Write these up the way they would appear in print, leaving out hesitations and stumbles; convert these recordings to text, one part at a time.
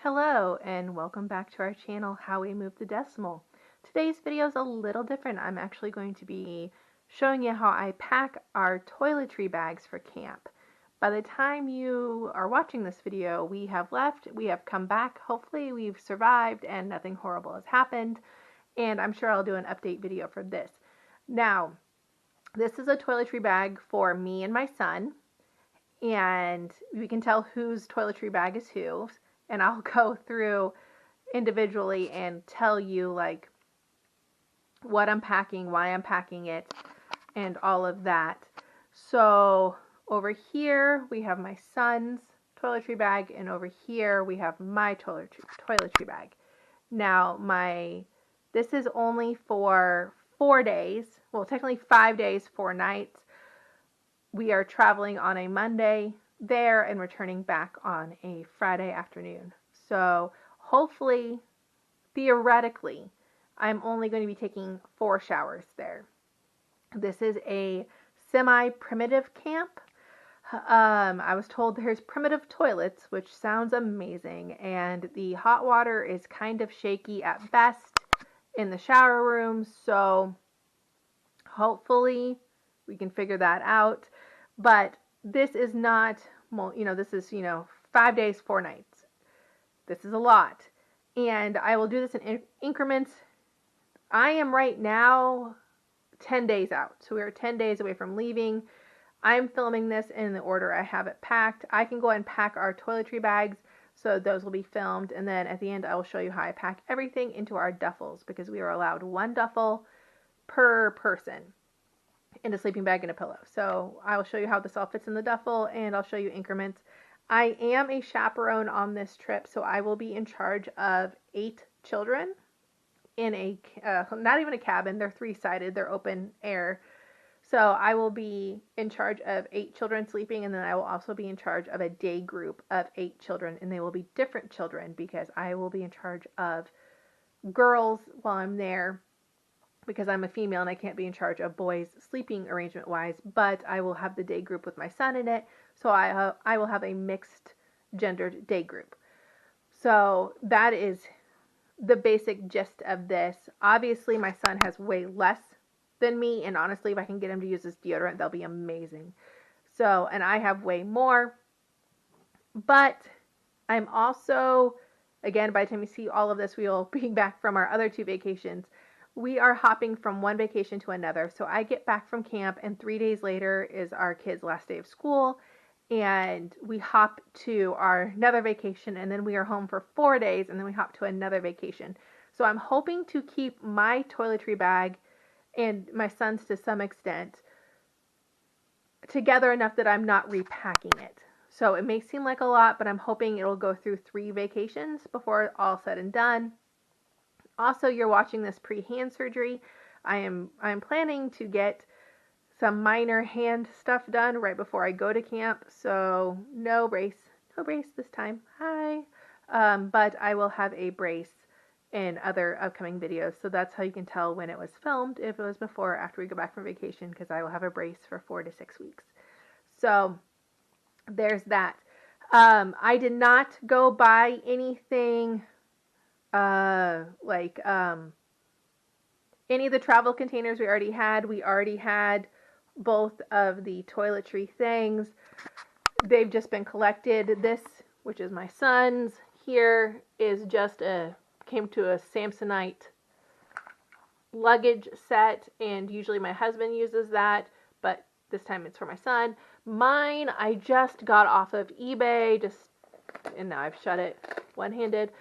Hello and welcome back to our channel, How We Move the Decimal. Today's video is a little different. I'm actually going to be showing you how I pack our toiletry bags for camp. By the time you are watching this video, we have left, we have come back, hopefully we've survived and nothing horrible has happened, and I'm sure I'll do an update video for this. Now, this is a toiletry bag for me and my son, and we can tell whose toiletry bag is whose. And I'll go through individually and tell you like what I'm packing, why I'm packing it, and all of that. So over here we have my son's toiletry bag, and over here we have my toiletry bag. Now this is only for 4 days, well technically 5 days, 4 nights. We are traveling on a Monday there and returning back on a Friday afternoon. So hopefully, theoretically, I'm only going to be taking 4 showers there. This is a semi-primitive camp. I was told there's primitive toilets, which sounds amazing, and the hot water is kind of shaky at best in the shower rooms, so hopefully we can figure that out. But this is not, this is, 5 days, 4 nights. This is a lot. And I will do this in increments. I am right now 10 days out. So we are 10 days away from leaving. I'm filming this in the order I have it packed. I can go ahead and pack our toiletry bags, so those will be filmed. And then at the end, I will show you how I pack everything into our duffels, because we are allowed 1 duffel per person, in a sleeping bag and a pillow. So I will show you how this all fits in the duffel, and I'll show you increments. I am a chaperone on this trip, so I will be in charge of 8 children in a, not even a cabin, they're 3-sided, they're open air. So I will be in charge of 8 children sleeping, and then I will also be in charge of a day group of 8 children, and they will be different children because I will be in charge of girls while I'm there, because I'm a female and I can't be in charge of boys sleeping arrangement wise, but I will have the day group with my son in it, so I will have a mixed gendered day group. So that is the basic gist of this. Obviously my son has way less than me, and honestly if I can get him to use this deodorant, that'll be amazing. So, and I have way more, but I'm also, again, by the time you see all of this, we will be back from our other 2 vacations. We are hopping from one vacation to another. So I get back from camp, and 3 days later is our kids' last day of school, and we hop to our another vacation, and then we are home for 4 days, and then we hop to another vacation. So I'm hoping to keep my toiletry bag and my son's to some extent together enough that I'm not repacking it. So it may seem like a lot, but I'm hoping it'll go through 3 vacations before all said and done. Also, you're watching this pre-hand surgery. I'm planning to get some minor hand stuff done right before I go to camp. So no brace this time. Hi. But I will have a brace in other upcoming videos. So that's how you can tell when it was filmed, if it was before or after we go back from vacation, because I will have a brace for 4 to 6 weeks. So there's that. I did not go buy anything any of the travel containers we already had. We already had both of the toiletry things. They've just been collected. This, which is my son's, here is just came to a Samsonite luggage set, and usually my husband uses that, but this time it's for my son. Mine, I just got off of eBay, and now I've shut it one-handed.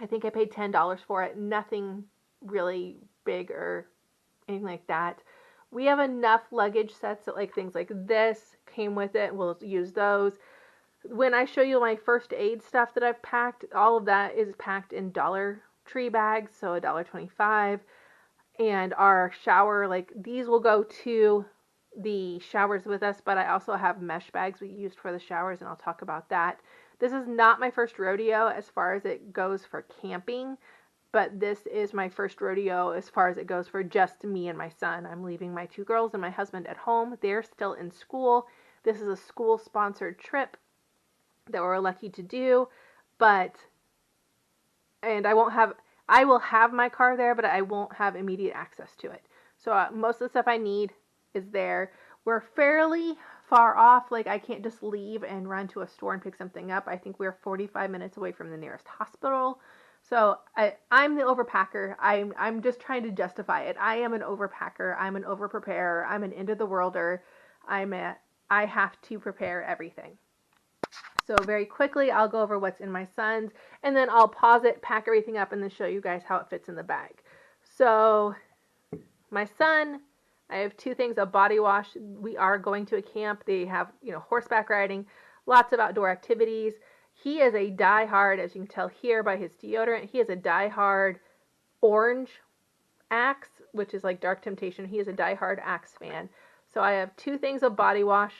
I think I paid $10 for it. Nothing really big or anything like that. We have enough luggage sets that like things like this came with it. We'll use those. When I show you my first aid stuff that I've packed, all of that is packed in Dollar Tree bags, so $1.25. And our shower, like these will go to the showers with us, but I also have mesh bags we used for the showers, and I'll talk about that. This is not my first rodeo as far as it goes for camping, but this is my first rodeo as far as it goes for just me and my son. I'm leaving my 2 girls and my husband at home. They're still in school. This is a school-sponsored trip that we're lucky to do. and I will have my car there, but I won't have immediate access to it. So most of the stuff I need is there. We're fairly far off. Like, I can't just leave and run to a store and pick something up. I think we're 45 minutes away from the nearest hospital. So I'm the overpacker. I'm just trying to justify it. I am an overpacker. I'm an overpreparer. I'm an end of the worlder. I have to prepare everything. So very quickly, I'll go over what's in my son's, and then I'll pause it, pack everything up, and then show you guys how it fits in the bag. So my son, I have two things: a body wash. We are going to a camp. They have, horseback riding, lots of outdoor activities. He is a diehard, as you can tell here by his deodorant, he is a diehard orange Axe, which is like Dark Temptation. He is a diehard Axe fan. So I have two things of body wash,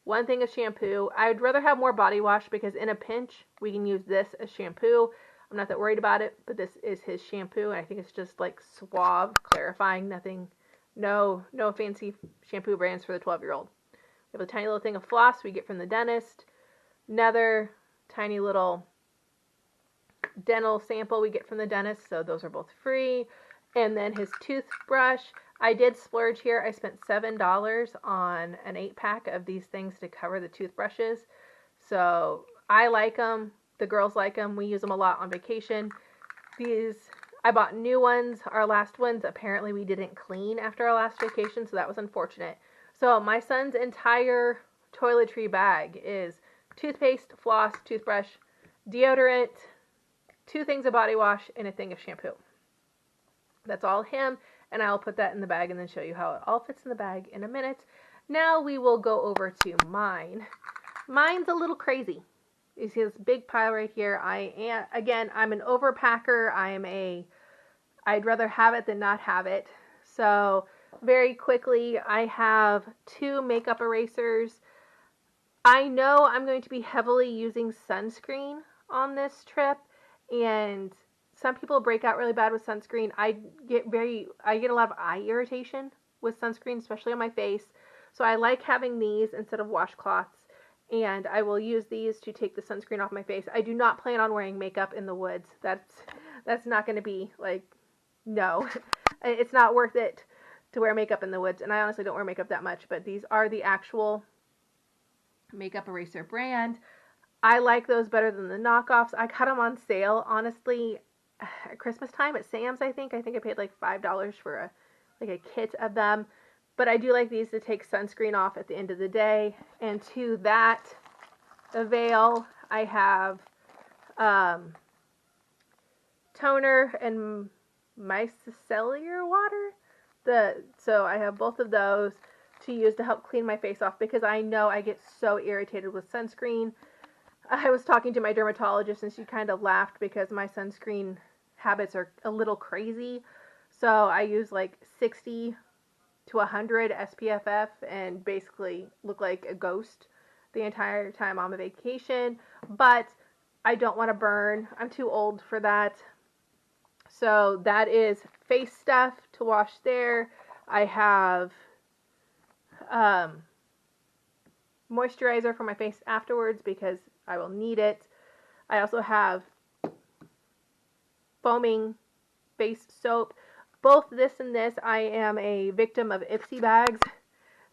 one thing of shampoo. I would rather have more body wash because in a pinch, we can use this as shampoo. I'm not that worried about it, but this is his shampoo, and I think it's just like suave, clarifying, nothing, no fancy shampoo brands for the 12-year-old. We have a tiny little thing of floss we get from the dentist, another tiny little dental sample we get from the dentist, so those are both free. And then his toothbrush. I did splurge here. I spent $7 on an 8-pack of these things to cover the toothbrushes. So I like them. The girls like them. We use them a lot on vacation. I bought new ones. Our last ones, apparently we didn't clean after our last vacation, so that was unfortunate. So my son's entire toiletry bag is toothpaste, floss, toothbrush, deodorant, two things of body wash, and a thing of shampoo. That's all him, and I'll put that in the bag and then show you how it all fits in the bag in a minute. Now we will go over to mine. Mine's a little crazy. You see this big pile right here. I'm an overpacker. I'd rather have it than not have it. So very quickly, I have 2 makeup erasers. I know I'm going to be heavily using sunscreen on this trip, and some people break out really bad with sunscreen. I get a lot of eye irritation with sunscreen, especially on my face. So I like having these instead of washcloths, and I will use these to take the sunscreen off my face. I do not plan on wearing makeup in the woods. That's not going to be no. It's not worth it to wear makeup in the woods, and I honestly don't wear makeup that much, but these are the actual makeup eraser brand. I like those better than the knockoffs. I got them on sale, honestly, at Christmas time at Sam's, I think. I paid like $5 for a kit of them. But I do like these to take sunscreen off at the end of the day. And to that avail, I have toner and micellar water. So I have both of those to use to help clean my face off, because I know I get so irritated with sunscreen. I was talking to my dermatologist, and she kind of laughed because my sunscreen habits are a little crazy. So I use like 60 to 100 SPFF and basically look like a ghost the entire time I'm on vacation. But I don't want to burn. I'm too old for that. So that is face stuff to wash there. I have moisturizer for my face afterwards because I will need it. I also have foaming face soap. Both this and this, I am a victim of Ipsy bags.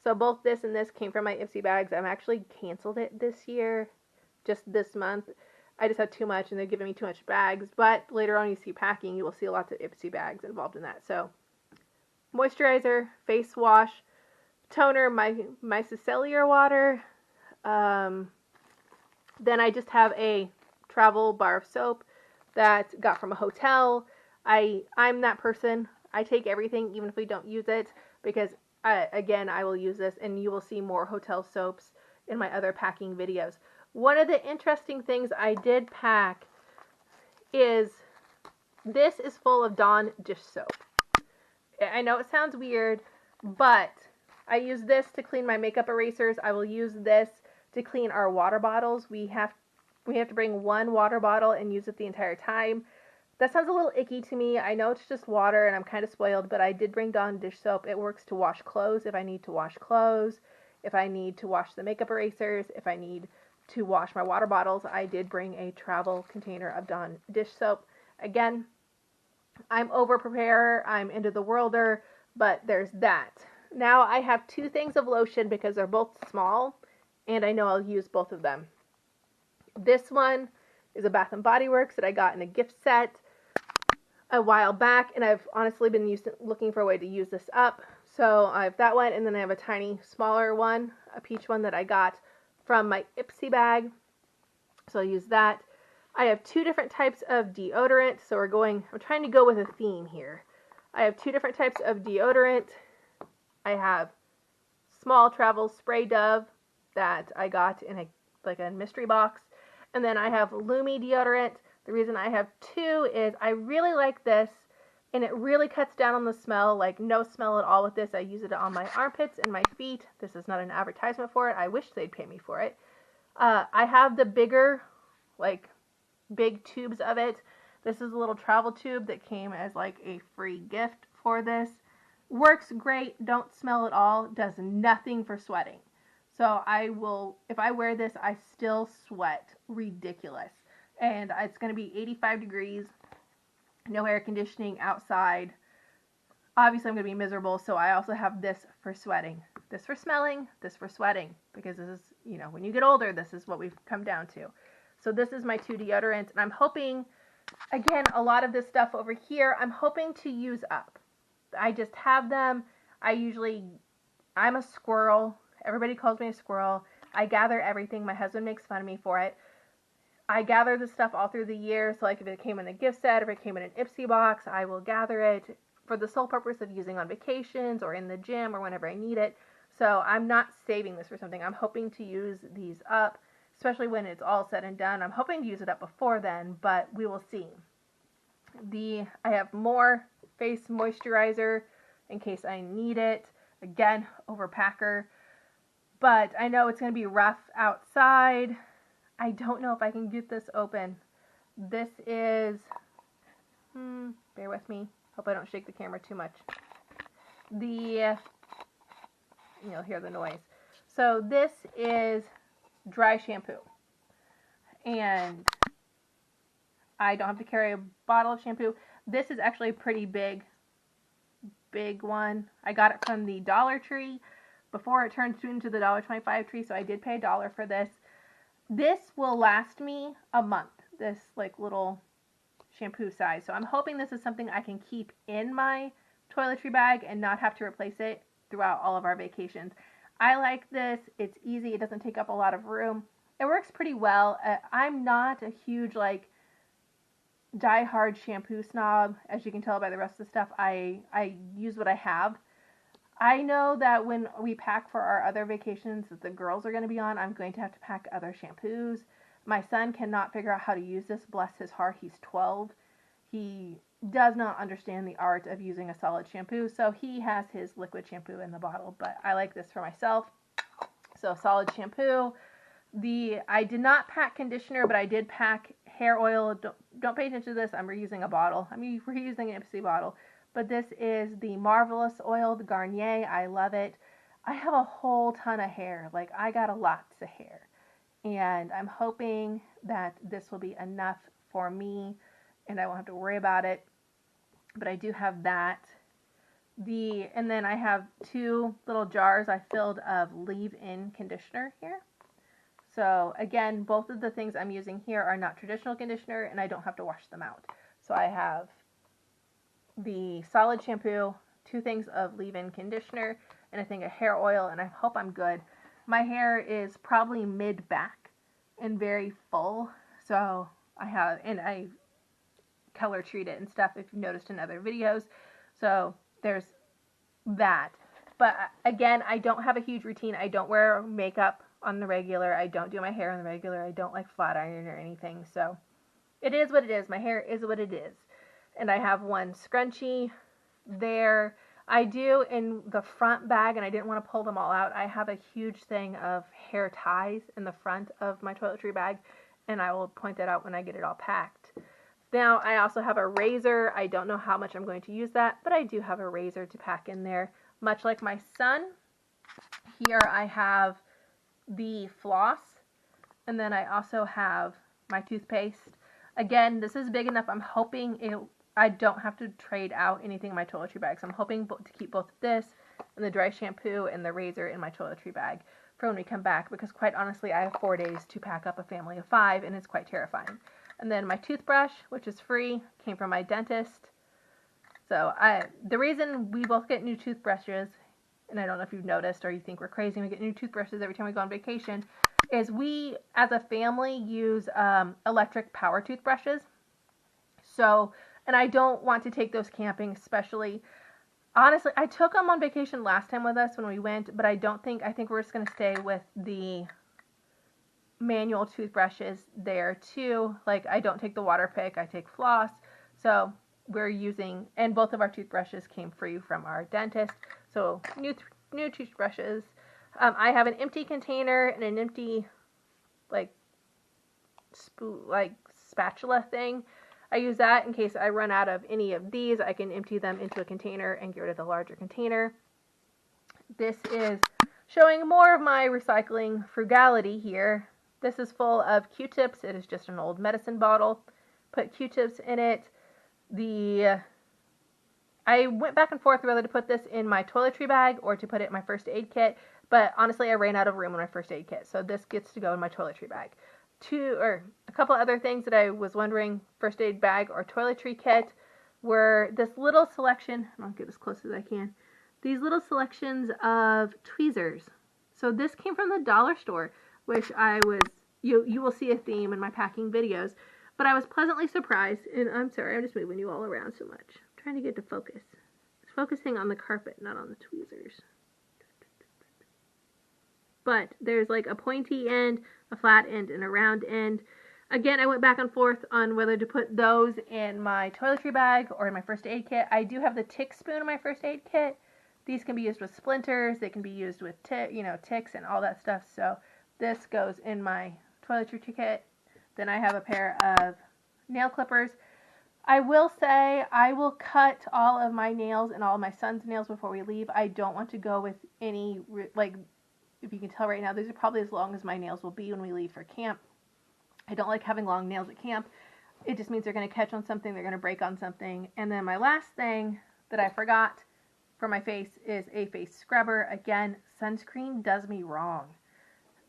So both this and this came from my Ipsy bags. I've actually canceled it this year, just this month. I just had too much and they're giving me too much bags. But later on you see packing, you will see lots of Ipsy bags involved in that. So moisturizer, face wash, toner, micellar water. Then I just have a travel bar of soap that got from a hotel. I'm that person. I take everything even if we don't use it, because I will use this, and you will see more hotel soaps in my other packing videos. One of the interesting things I did pack is this is full of Dawn dish soap. I know it sounds weird, but I use this to clean my makeup erasers. I will use this to clean our water bottles. We have to bring one water bottle and use it the entire time. That sounds a little icky to me. I know it's just water and I'm kind of spoiled, but I did bring Dawn dish soap. It works to wash clothes if I need to wash clothes, if I need to wash the makeup erasers, if I need to wash my water bottles, I did bring a travel container of Dawn dish soap. Again, I'm over preparer, I'm into the worlder, but there's that. Now I have 2 things of lotion because they're both small, and I know I'll use both of them. This one is a Bath & Body Works that I got in a gift set a while back, and I've honestly been looking for a way to use this up. So I have that one, and then I have a tiny, smaller one, a peach one that I got from my Ipsy bag. So I'll use that. I have 2 different types of deodorant, so I'm trying to go with a theme here. I have 2 different types of deodorant. I have small travel spray Dove that I got in a mystery box. And then I have Lumi deodorant. The reason I have 2 is I really like this, and it really cuts down on the smell, like no smell at all with this. I use it on my armpits and my feet. This is not an advertisement for it. I wish they'd pay me for it. I have the bigger, big tubes of it. This is a little travel tube that came as like a free gift for this. Works great, don't smell at all, does nothing for sweating. So if I wear this, I still sweat ridiculous. And it's going to be 85 degrees, no air conditioning outside. Obviously, I'm going to be miserable, so I also have this for sweating. This for smelling, this for sweating. Because this is, when you get older, this is what we've come down to. So this is my 2 deodorants, and I'm hoping, again, a lot of this stuff over here, I'm hoping to use up. I just have them. I'm a squirrel. Everybody calls me a squirrel. I gather everything. My husband makes fun of me for it. I gather the stuff all through the year, so like if it came in a gift set, if it came in an Ipsy box, I will gather it for the sole purpose of using on vacations or in the gym or whenever I need it. So I'm not saving this for something. I'm hoping to use these up, especially when it's all said and done. I'm hoping to use it up before then, but we will see. I have more face moisturizer in case I need it. Again, overpacker. But I know it's going to be rough outside. I don't know if I can get this open. This is, bear with me. Hope I don't shake the camera too much. You'll hear the noise. So this is dry shampoo. And I don't have to carry a bottle of shampoo. This is actually a pretty big one. I got it from the Dollar Tree before it turned into the $1.25 tree, so I did pay $1 for this. This will last me a month, this little shampoo size. So I'm hoping this is something I can keep in my toiletry bag and not have to replace it throughout all of our vacations. I like this. It's easy. It doesn't take up a lot of room. It works pretty well. I'm not a huge die-hard shampoo snob, as you can tell by the rest of the stuff. I use what I have. I know that when we pack for our other vacations that the girls are going to be on, I'm going to have to pack other shampoos. My son cannot figure out how to use this. Bless his heart, he's 12. He does not understand the art of using a solid shampoo, so he has his liquid shampoo in the bottle, but I like this for myself. So solid shampoo. I did not pack conditioner, but I did pack hair oil. Don't pay attention to this. I'm reusing a bottle. I'm reusing an Ipsy bottle. But this is the Marvelous Oil, the Garnier. I love it. I have a whole ton of hair. I got lots of hair. And I'm hoping that this will be enough for me and I won't have to worry about it. But I do have that. And then I have 2 little jars I filled of leave-in conditioner here. So again, both of the things I'm using here are not traditional conditioner, and I don't have to wash them out. So I have the solid shampoo, 2 things of leave-in conditioner, and a thing of hair oil, and I hope I'm good. My hair is probably mid-back and very full, so I color treat it and stuff if you've noticed in other videos. So there's that. But again, I don't have a huge routine. I don't wear makeup on the regular. I don't do my hair on the regular. I don't flat iron or anything. So it is what it is. My hair is what it is. And I have 1 scrunchie there. I do in the front bag, and I didn't want to pull them all out. I have a huge thing of hair ties in the front of my toiletry bag, and I will point that out when I get it all packed. Now, I also have a razor. I don't know how much I'm going to use that, but I do have a razor to pack in there. Much like my son, here I have the floss. And then I also have my toothpaste. Again, this is big enough. I'm hoping I don't have to trade out anything in my toiletry bag. So I'm hoping to keep both this and the dry shampoo and the razor in my toiletry bag for when we come back, because quite honestly, I have 4 days to pack up a family of 5, and it's quite terrifying. And then my toothbrush, which is free, came from my dentist. So the reason we both get new toothbrushes, and I don't know if you've noticed or you think we're crazy, we get new toothbrushes every time we go on vacation, is we as a family use electric power toothbrushes. So, and I don't want to take those camping, especially. Honestly, I took them on vacation last time with us when we went, but I think we're just going to stay with the manual toothbrushes there too. Like, I don't take the water pick, I take floss. So we're using, and both of our toothbrushes came free from our dentist. So new toothbrushes. I have an empty container and an empty spatula thing. I use that in case I run out of any of these. I can empty them into a container and get rid of the larger container. This is showing more of my recycling frugality here. This is full of Q-tips. It is just an old medicine bottle. Put Q-tips in it. I went back and forth whether to put this in my toiletry bag or to put it in my first aid kit, but honestly I ran out of room in my first aid kit, so this gets to go in my toiletry bag. A couple other things that I was wondering, first aid bag or toiletry kit, were this little selection, I'll get as close as I can, these little selections of tweezers. So this came from the dollar store, which you will see a theme in my packing videos, but I was pleasantly surprised, and I'm sorry, I'm just moving you all around so much. I'm trying to get to focus. It's focusing on the carpet, not on the tweezers. But there's like a pointy end, a flat end, and a round end. Again, I went back and forth on whether to put those in my toiletry bag or in my first aid kit. I do have the tick spoon in my first aid kit. These can be used with splinters. They can be used with ticks and all that stuff. So this goes in my toiletry kit. Then I have a pair of nail clippers. I will say I will cut all of my nails and all of my son's nails before we leave. I don't want to go with any, if you can tell right now, these are probably as long as my nails will be when we leave for camp. I don't like having long nails at camp. It just means they're going to catch on something, they're going to break on something. And then my last thing that I forgot for my face is a face scrubber. Again, sunscreen does me wrong.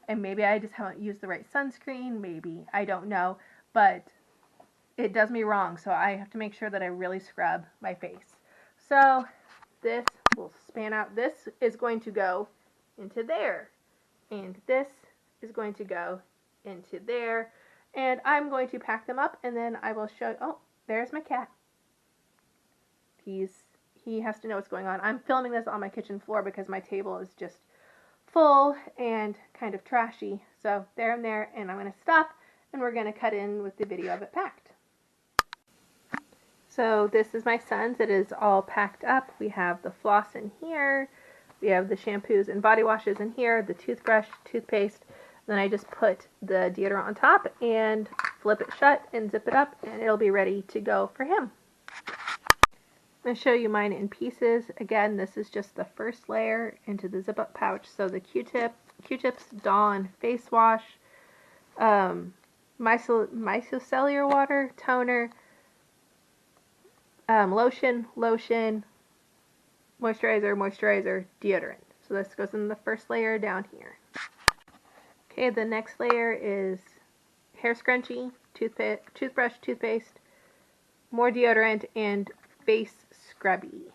And maybe I just haven't used the right sunscreen, maybe, I don't know. But it does me wrong, so I have to make sure that I really scrub my face. So this will span out. This is going to go into there, and this is going to go into there, and I'm going to pack them up, and then I will show. Oh, there's my cat. He has to know what's going on. I'm filming this on my kitchen floor because my table is just full and kind of trashy. So there and there, and I'm going to stop, and we're going to cut in with the video of it packed. So this is my son's. It is all packed up. We have the floss in here. We have the shampoos and body washes in here, the toothbrush, toothpaste. Then I just put the deodorant on top and flip it shut and zip it up, and it'll be ready to go for him. I'm going to show you mine in pieces. Again, this is just the first layer into the zip-up pouch. So the Q-tips, Dawn face wash, micellar water, toner, lotion, moisturizer, deodorant. So this goes in the first layer down here. Okay, the next layer is hair scrunchie, toothbrush, toothpaste, more deodorant, and face scrubby.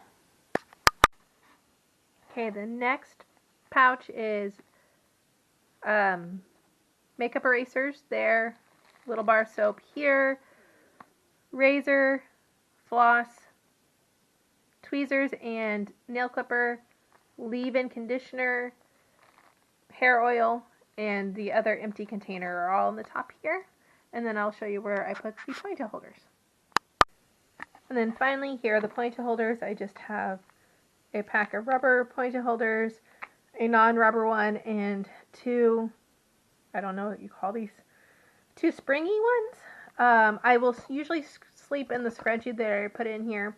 Okay, the next pouch is makeup erasers there, little bar soap here, razor, floss, tweezers and nail clipper, leave-in conditioner, hair oil, and the other empty container are all on the top here. And then I'll show you where I put the ponytail holders. And then finally, here are the ponytail holders. I just have a pack of rubber ponytail holders, a non-rubber one, and two, I don't know what you call these, two springy ones. I will usually sleep in the scrunchie that I put in here.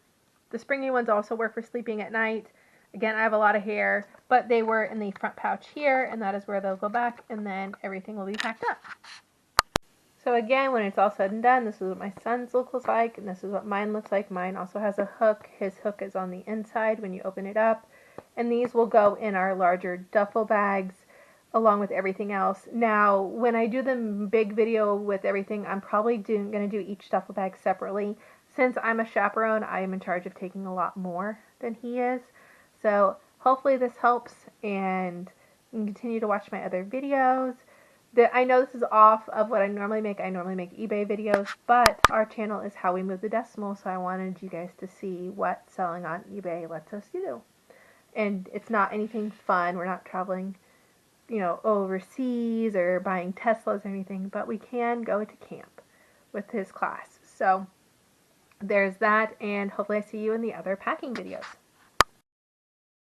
The springy ones also work for sleeping at night. Again, I have a lot of hair, but they were in the front pouch here, and that is where they'll go back, and then everything will be packed up. So again, when it's all said and done, this is what my son's looks like, and this is what mine looks like. Mine also has a hook. His hook is on the inside when you open it up. And these will go in our larger duffel bags along with everything else. Now, when I do the big video with everything, I'm probably going to do each duffel bag separately. Since I'm a chaperone, I am in charge of taking a lot more than he is. So hopefully this helps, and you can continue to watch my other videos. I know this is off of what I normally make. I normally make eBay videos, but our channel is How We Move the Decimal, so I wanted you guys to see what selling on eBay lets us do. And it's not anything fun. We're not traveling, overseas or buying Teslas or anything, but we can go to camp with his class. So there's that, and hopefully I see you in the other packing videos.